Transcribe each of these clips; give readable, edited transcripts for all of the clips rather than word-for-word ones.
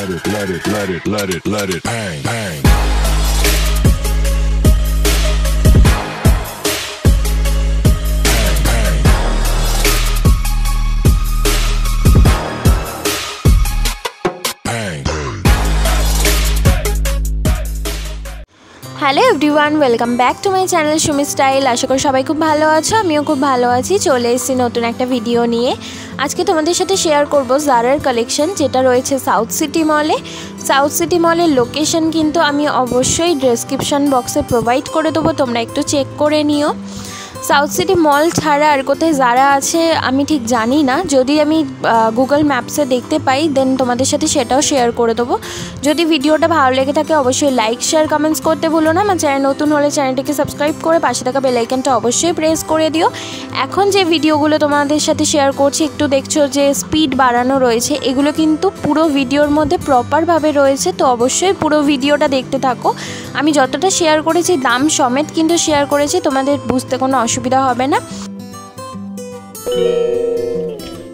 let it bang, bang. Hello everyone, welcome back to my channel Sumi style. আশা করি সবাই খুব ভালো আছো, আমিও খুব ভালো আছি। চলে এসেছি নতুন একটা ভিডিও নিয়ে। আজকে তোমাদের সাথে শেয়ার করব জারার কালেকশন, যেটা রয়েছে সাউথ সিটি মলে। সাউথ সিটি মলের লোকেশন কিন্তু আমি অবশ্যই ডেসক্রিপশন বক্সে প্রোভাইড করে দেবো, তোমরা একটু চেক করে নিও। সাউথ সিটি মল ছাড়া আর কোথায় জারা আছে আমি ঠিক জানি না, যদি আমি গুগল ম্যাপসে দেখতে পাই দেন তোমাদের সাথে সেটাও শেয়ার করে দেবো। যদি ভিডিওটা ভালো লেগে থাকে অবশ্যই লাইক শেয়ার কমেন্টস করতে ভুলো না। আমার চ্যানেল নতুন হলে চ্যানেলটিকে সাবস্ক্রাইব করে পাশে থাকা বেল আইকনটা অবশ্যই প্রেস করে দিও। এখন যে ভিডিওগুলো তোমাদের সাথে শেয়ার করছি, একটু দেখছো যে স্পিড বাড়ানো রয়েছে, এগুলো কিন্তু পুরো ভিডিওর মধ্যে প্রপারভাবে রয়েছে, তো অবশ্যই পুরো ভিডিওটা দেখতে থাকো। আমি যতটা শেয়ার করেছি দাম সমেত কিন্তু শেয়ার করেছি, তোমাদের বুঝতে কোনো অসুবিধা হবে না।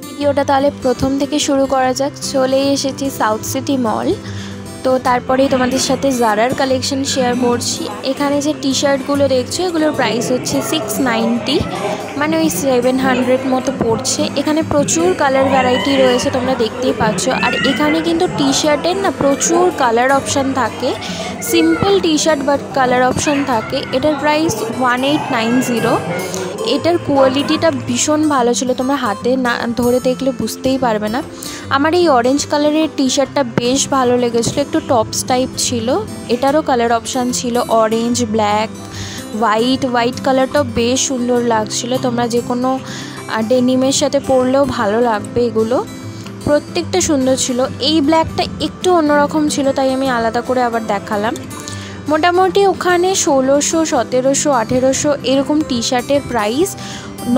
ভিডিওটা তাহলে প্রথম থেকে শুরু করা যাক। চলে এসেছি সাউথ সিটি মল, তো তারপরেই তোমাদের সাথে জারার কালেকশন শেয়ার করছি। এখানে যে টি শার্টগুলো দেখছো এগুলোর প্রাইস হচ্ছে 690, মানে ওই 700 মতো পড়ছে। এখানে প্রচুর কালার ভ্যারাইটি রয়েছে, তোমরা দেখতেই পাচ্ছ। আর এখানে কিন্তু টি শার্টের না প্রচুর কালার অপশান থাকে, simple T shirt but colour option থাকে। এটার প্রাইস 1890। এটার কোয়ালিটিটা ভীষণ ভালো ছিল, তোমরা হাতে না ধরে দেখলে বুঝতেই পারবে না। আমার এই অরেঞ্জ কালারের টি শার্টটা বেশ ভালো লেগেছিলো, একটু টপস টাইপ ছিল। এটারও কালার অপশান ছিল অরেঞ্জ, ব্ল্যাক, হোয়াইট কালারটাও বেশ সুন্দর লাগছিল। তোমরা যে কোনো ডেনিমের সাথে পরলেও ভালো লাগবে, এগুলো প্রত্যেকটা সুন্দর ছিল। এই ব্ল্যাকটা একটু অন্যরকম ছিল, তাই আমি আলাদা করে আবার দেখালাম। মোটামুটি ওখানে 1600, 1700, 1800 এরকম টি শার্টের প্রাইস।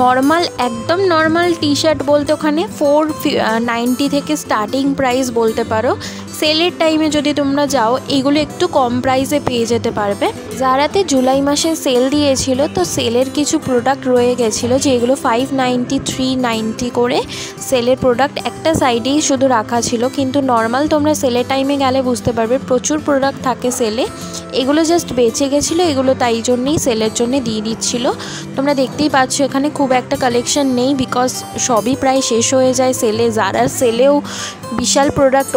নর্মাল, একদম নর্মাল টি শার্ট বলতে ওখানে 490 থেকে স্টার্টিং প্রাইস বলতে পারো। সেলের টাইমে যদি তোমরা যাও এগুলো একটু কম প্রাইসে পেয়ে যেতে পারবে। জারাতে জুলাই মাসে সেল দিয়েছিল, তো সেলের কিছু প্রোডাক্ট রয়ে গেছিলো, যেগুলো 590, 390 করে সেলের প্রোডাক্ট একটা সাইডেই শুধু রাখা ছিল। কিন্তু নর্মাল তোমরা সেলের টাইমে গেলে বুঝতে পারবে প্রচুর প্রোডাক্ট থাকে সেলে। এগুলো জাস্ট বেঁচে গেছিলো, এগুলো তাই জন্যেই সেলের জন্য দিয়ে দিচ্ছিলো। তোমরা দেখতেই পাচ্ছ এখানে খুব একটা কালেকশন নেই, বিকজ সবই প্রায় শেষ হয়ে যায় সেলে। জারার সেলেও বিশাল প্রোডাক্ট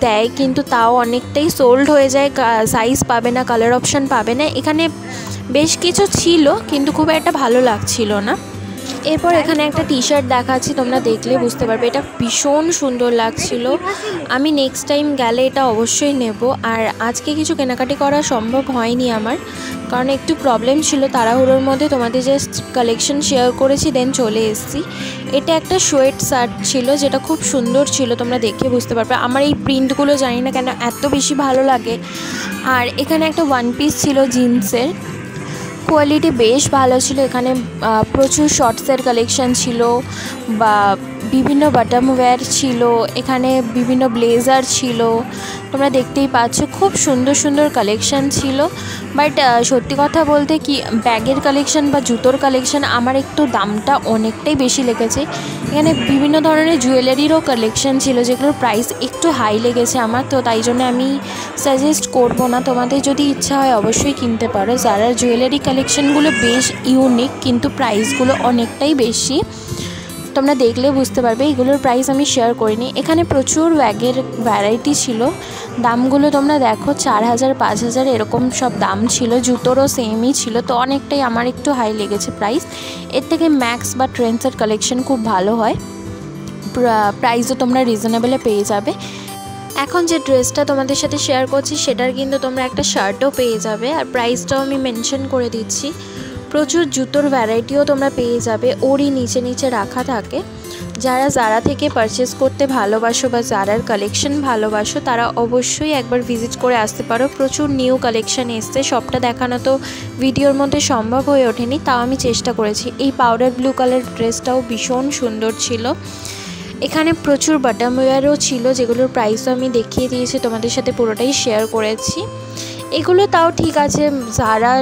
দেয়, কিন্তু তাও অনেকটাই সোল্ড হয়ে যায়, সাইজ পাবে না, কালার অপশান পাবে না। এখানে বেশ কিছু ছিল কিন্তু খুব একটা ভালো লাগছিল না। এরপর এখানে একটা টি শার্ট দেখাচ্ছি, তোমরা দেখলে বুঝতে পারবে এটা ভীষণ সুন্দর লাগছিল। আমি নেক্সট টাইম গেলে এটা অবশ্যই নেব। আর আজকে কিছু কেনাকাটি করা সম্ভব হয়নি আমার, কারণ একটু প্রবলেম ছিল, তাড়াহুড়োর মধ্যে তোমাদের জাস্ট কালেকশন শেয়ার করেছি দেন চলে এসেছি। এটা একটা সোয়েট শার্ট ছিল, যেটা খুব সুন্দর ছিল, তোমরা দেখে বুঝতে পারবে। আমার এই প্রিন্টগুলো জানি না কেন এত বেশি ভালো লাগে। আর এখানে একটা ওয়ান পিস ছিল জিন্সের, কোয়ালিটি বেশ ভালো ছিল। এখানে প্রচুর শর্টসের কালেকশান ছিল, বা বিভিন্ন বটম ওয়্যার ছিল, এখানে বিভিন্ন ব্লেজার ছিল, তোমরা দেখতেই পাচ্ছ খুব সুন্দর সুন্দর কালেকশান ছিল। বাট সত্যি কথা বলতে কি, ব্যাগের কালেকশান বা জুতোর কালেকশান আমার একটু দামটা অনেকটাই বেশি লেগেছে। এখানে বিভিন্ন ধরনের জুয়েলারিরও কালেকশান ছিল, যেগুলোর প্রাইস একটু হাই লেগেছে আমার, তো তাই জন্য আমি সাজেস্ট করব না। তোমাদের যদি ইচ্ছা হয় অবশ্যই কিনতে পারো। জারার জুয়েলারি কালেকশানগুলো বেশ ইউনিক, কিন্তু প্রাইসগুলো অনেকটাই বেশি, তোমরা দেখলে বুঝতে পারবে। এগুলোর প্রাইস আমি শেয়ার করিনি। এখানে প্রচুর ব্যাগের ভ্যারাইটি ছিল, দামগুলো তোমরা দেখো 4000, 5000 এরকম সব দাম ছিল। জুতোরও সেমই ছিল, তো অনেকটাই আমার একটু হাই লেগেছে প্রাইস। এর থেকে ম্যাক্স বা ট্রেন্ডসের কালেকশন খুব ভালো হয়, প্রাইসও তোমরা রিজনেবলে পেয়ে যাবে। এখন যে ড্রেসটা তোমাদের সাথে শেয়ার করছি সেটার কিন্তু তোমরা একটা শার্টও পেয়ে যাবে, আর প্রাইসটাও আমি মেনশন করে দিচ্ছি। প্রচুর জুতোর ভ্যারাইটিও তোমরা পেয়ে যাবে, ওরই নিচে নিচে রাখা থাকে। যারা জারা থেকে পারচেস করতে ভালোবাসো বা জারার কালেকশন ভালোবাসো, তারা অবশ্যই একবার ভিজিট করে আসতে পারো। প্রচুর নিউ কালেকশন এসছে, সবটা দেখানো তো ভিডিওর মধ্যে সম্ভব হয়ে ওঠেনি, তাও আমি চেষ্টা করেছি। এই পাউডার ব্লু কালার ড্রেসটাও ভীষণ সুন্দর ছিল। এখানে প্রচুর বটম ওয়্যারও ছিল, যেগুলোর প্রাইসও আমি দেখিয়ে দিয়েছি, তোমাদের সাথে পুরোটাই শেয়ার করেছি। এগুলো তাও ঠিক আছে, জারা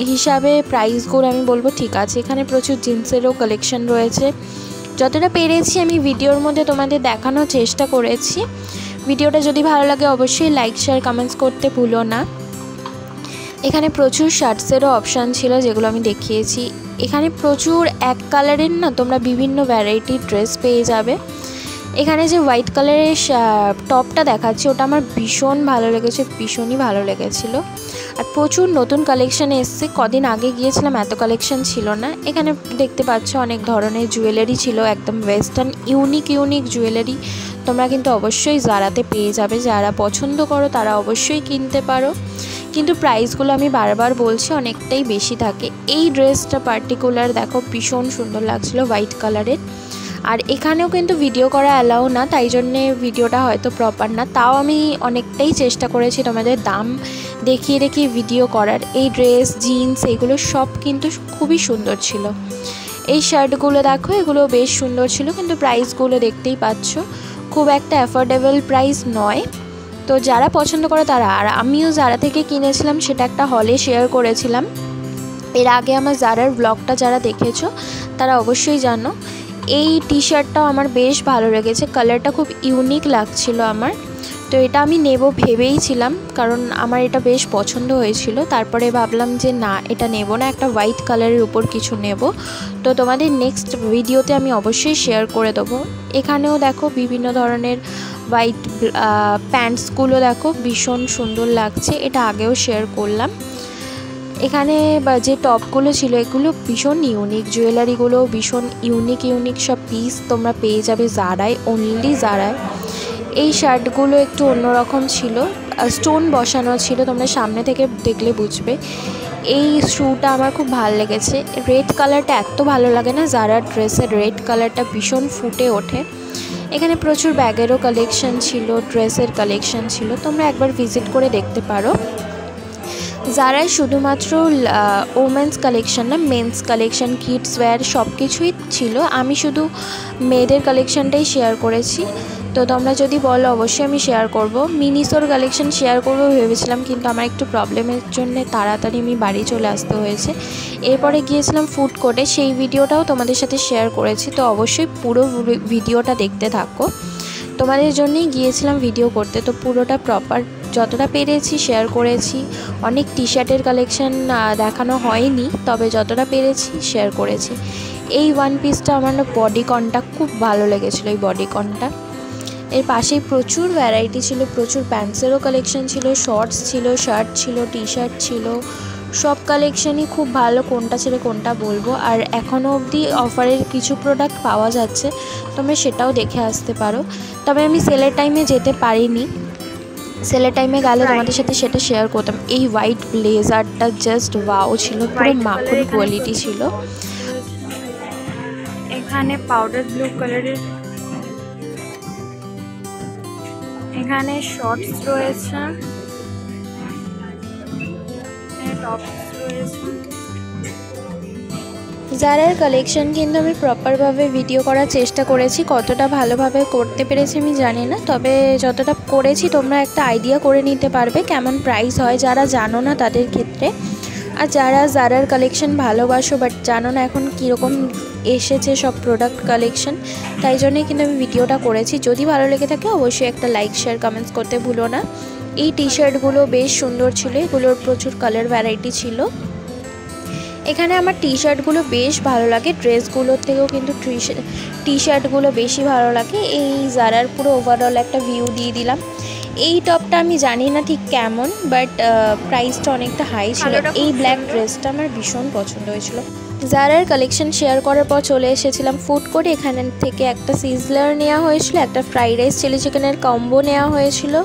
হিসাবে প্রাইসগুলো আমি বলবো ঠিক আছে। এখানে প্রচুর জিন্সেরও কালেকশন রয়েছে, যতটা পেরেছি আমি ভিডিওর মধ্যে তোমাদের দেখানোর চেষ্টা করেছি। ভিডিওটা যদি ভালো লাগে অবশ্যই লাইক শেয়ার কমেন্টস করতে ভুলো না। এখানে প্রচুর শার্টসেরও অপশান ছিল যেগুলো আমি দেখিয়েছি। এখানে প্রচুর এক কালারের না তোমরা বিভিন্ন ভ্যারাইটির ড্রেস পেয়ে যাবে। এখানে যে হোয়াইট কালারের টপটা দেখাচ্ছি ওটা আমার ভীষণ ভালো লেগেছে, ভীষণই ভালো লেগেছিলো। আর প্রচুর নতুন কালেকশান এসছে, কদিন আগে গিয়েছিলাম এত কালেকশান ছিল না। এখানে দেখতে পাচ্ছ অনেক ধরনের জুয়েলারি ছিল, একদম ওয়েস্টার্ন ইউনিক জুয়েলারি তোমরা কিন্তু অবশ্যই জারাতে পেয়ে যাবে। যারা পছন্দ করো তারা অবশ্যই কিনতে পারো, কিন্তু প্রাইসগুলো আমি বারবার বলছি অনেকটাই বেশি থাকে। এই ড্রেসটা পার্টিকুলার দেখো ভীষণ সুন্দর লাগছিলো হোয়াইট কালারের। আর এখানেও কিন্তু ভিডিও করা অ্যালাউ না, তাই জন্যে ভিডিওটা হয়তো প্রপার না, তাও আমি অনেকটাই চেষ্টা করেছি তোমাদের দাম দেখিয়ে ভিডিও করার। এই ড্রেস জিন্স এগুলো সব কিন্তু খুবই সুন্দর ছিল। এই শার্টগুলো দেখো এগুলো বেশ সুন্দর ছিল, কিন্তু প্রাইসগুলো দেখতেই পাচ্ছ খুব একটা অ্যাফোর্ডেবল প্রাইস নয়। তো যারা পছন্দ করে তারা, আর আমিও জারা থেকে কিনেছিলাম সেটা একটা হলে শেয়ার করেছিলাম এর আগে। আমার জারার ব্লগটা যারা দেখেছো তারা অবশ্যই জানো। এই টি শার্টটাও আমার বেশ ভালো লেগেছে, কালারটা খুব ইউনিক লাগছিল আমার। তো এটা আমি নেব ভেবেইছিলাম, কারণ আমার এটা বেশ পছন্দ হয়েছিল। তারপরে ভাবলাম যে না এটা নেব না, একটা হোয়াইট কালারের উপর কিছু নেব। তো তোমাদের নেক্সট ভিডিওতে আমি অবশ্যই শেয়ার করে দেবো। এখানেও দেখো বিভিন্ন ধরনের হোয়াইট প্যান্টসগুলো দেখো ভীষণ সুন্দর লাগছে, এটা আগেও শেয়ার করলাম। এখানে যে টপগুলো ছিল এগুলো ভীষণ ইউনিক, জুয়েলারিগুলো ভীষণ ইউনিক সব পিস তোমরা পেয়ে যাবে জারায়, অনলি জারায়। এই শার্টগুলো একটু অন্যরকম ছিল, স্টোন বসানো ছিল, তোমরা সামনে থেকে দেখলে বুঝবে। এই শুটা আমার খুব ভালো লেগেছে, রেড কালারটা এত ভালো লাগে না, জারার ড্রেসের রেড কালারটা ভীষণ ফুটে ওঠে। এখানে প্রচুর ব্যাগেরও কালেকশন ছিল, ড্রেসের কালেকশন ছিল, তোমরা একবার ভিজিট করে দেখতে পারো। জারায় শুধুমাত্র ওমেন্স কালেকশন না, মেন্স কালেকশন, কিডস ওয়্যার সব কিছুই ছিল। আমি শুধু মেয়েদের কালেকশনটাই শেয়ার করেছি। তো তোমরা যদি বলো অবশ্যই আমি শেয়ার করব। মিনিসোর কালেকশন শেয়ার করবো ভেবেছিলাম, কিন্তু আমার একটু প্রবলেমের জন্য তাড়াতাড়ি আমি বাড়ি চলে আসতে হয়েছে। এরপরে গিয়েছিলাম ফুড কোর্টে, সেই ভিডিওটাও তোমাদের সাথে শেয়ার করেছি। তো অবশ্যই পুরো ভিডিওটা দেখতে থাকো, তোমাদের জন্যই গিয়েছিলাম ভিডিও করতে। তো পুরোটা প্রপার যতটা পেরেছি শেয়ার করেছি। অনেক টি শার্টের কালেকশন দেখানো হয়নি, তবে যতটা পেরেছি শেয়ার করেছি। এই ওয়ান পিসটা আমার না বডিকনটা খুব ভালো লেগেছিলো, এই বডিকনটা। এর পাশেই প্রচুর ভ্যারাইটি ছিল, প্রচুর প্যান্টসেরও কালেকশন ছিল, শর্টস ছিল, শার্ট ছিল, টি শার্ট ছিল, সব কালেকশানই খুব ভালো। কোনটা ছেড়ে কোনটা বলবো। আর এখনও অবধি অফারের কিছু প্রোডাক্ট পাওয়া যাচ্ছে, তোমরা সেটাও দেখে আসতে পারো। তবে আমি সেলের টাইমে যেতে পারিনি, সেলের টাইমে গেলে তোমাদের সাথে সেটা শেয়ার করতাম। এই হোয়াইট ব্লেজারটা জাস্ট ওয়াও ছিল, পুরো মাখন কোয়ালিটি ছিল। এখানে পাউডার ব্লু কালারের, এখানে শর্টস রয়েছে, টপস রয়েছে। জারার কালেকশন কিন্তু আমি প্রপারভাবে ভিডিও করার চেষ্টা করেছি, কতটা ভালোভাবে করতে পেরেছি আমি জানি না, তবে যতটা করেছি তোমরা একটা আইডিয়া করে নিতে পারবে কেমন প্রাইস হয় যারা জানো না তাদের ক্ষেত্রে। আর যারা জারার কালেকশন ভালোবাসো বাট জানো না এখন কীরকম এসেছে সব প্রোডাক্ট কালেকশন, তাই জন্যই কিন্তু আমি ভিডিওটা করেছি। যদি ভালো লেগে থাকে অবশ্যই একটা লাইক শেয়ার কমেন্টস করতে ভুলো না। এই টি শার্টগুলো বেশ সুন্দর ছিল, এগুলোর প্রচুর কালার ভ্যারাইটি ছিল। এখানে আমার টি শার্টগুলো বেশ ভালো লাগে, ড্রেসগুলোর থেকেও কিন্তু টি শার্টগুলো বেশি ভালো লাগে। এই জারার পুরো ওভারঅল একটা ভিউ দিয়ে দিলাম। এই টপটা আমি জানি না ঠিক কেমন, বাট প্রাইসটা অনেকটা হাই ছিল। এই ব্ল্যাক ড্রেসটা আমার ভীষণ পছন্দ হয়েছিল। জারার কালেকশন শেয়ার করার পর চলে এসেছিলাম ফুড কোর্টে। এখান থেকে একটা সিজলার নেওয়া হয়েছিল, একটা ফ্রাইড রাইস চিলি চিকেনের কম্বো নেওয়া হয়েছিল,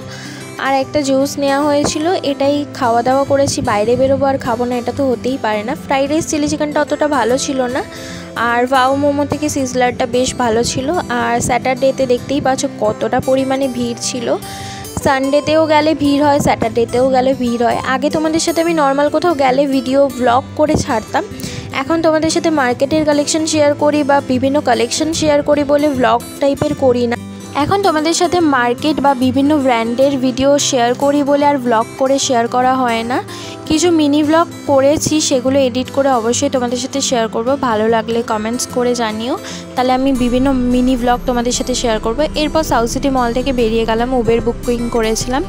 আর একটা জুস নেওয়া হয়েছিল। এটাই খাওয়া দাওয়া করেছি, বাইরে বেরোবো আর খাবো না এটা তো হতেই পারে না। ফ্রাইড রাইস চিলি চিকেনটা অতটা ভালো ছিল না, আর ভাও মোমো থেকে সিজলারটা বেশ ভালো ছিল। আর স্যাটারডেতে দেখতেই পাচ্ছ কতটা পরিমাণে ভিড় ছিল। সানডেতেও গেলে ভিড় হয়, স্যাটারডেতেও গেলে ভিড় হয়। আগে তোমাদের সাথে আমি নর্মাল কোথাও গেলে ভিডিও ব্লগ করে ছাড়তাম, এখন তোমাদের সাথে মার্কেটের কালেকশন শেয়ার করি বা বিভিন্ন কালেকশন শেয়ার করি বলে ব্লগ টাইপের করি না। এখন তোমাদের সাথে মার্কেট বা বিভিন্ন ব্র্যান্ডের ভিডিও শেয়ার করি বলে আর ব্লগ করে শেয়ার করা হয় না। কিছু মিনি ব্লগ করেছি, সেগুলো এডিট করে অবশ্যই তোমাদের সাথে শেয়ার করব। ভালো লাগলে কমেন্টস করে জানিও, তাহলে আমি বিভিন্ন মিনি ব্লগ তোমাদের সাথে শেয়ার করব। এরপর সাউথ সিটি মল থেকে বেরিয়ে গেলাম, উবের বুকিং করেছিলাম,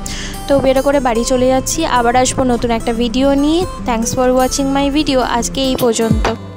তো উবেরে করে বাড়ি চলে যাচ্ছি। আবার আসবো নতুন একটা ভিডিও নিয়ে। Thanks for watching my video. আজকে এই পর্যন্ত।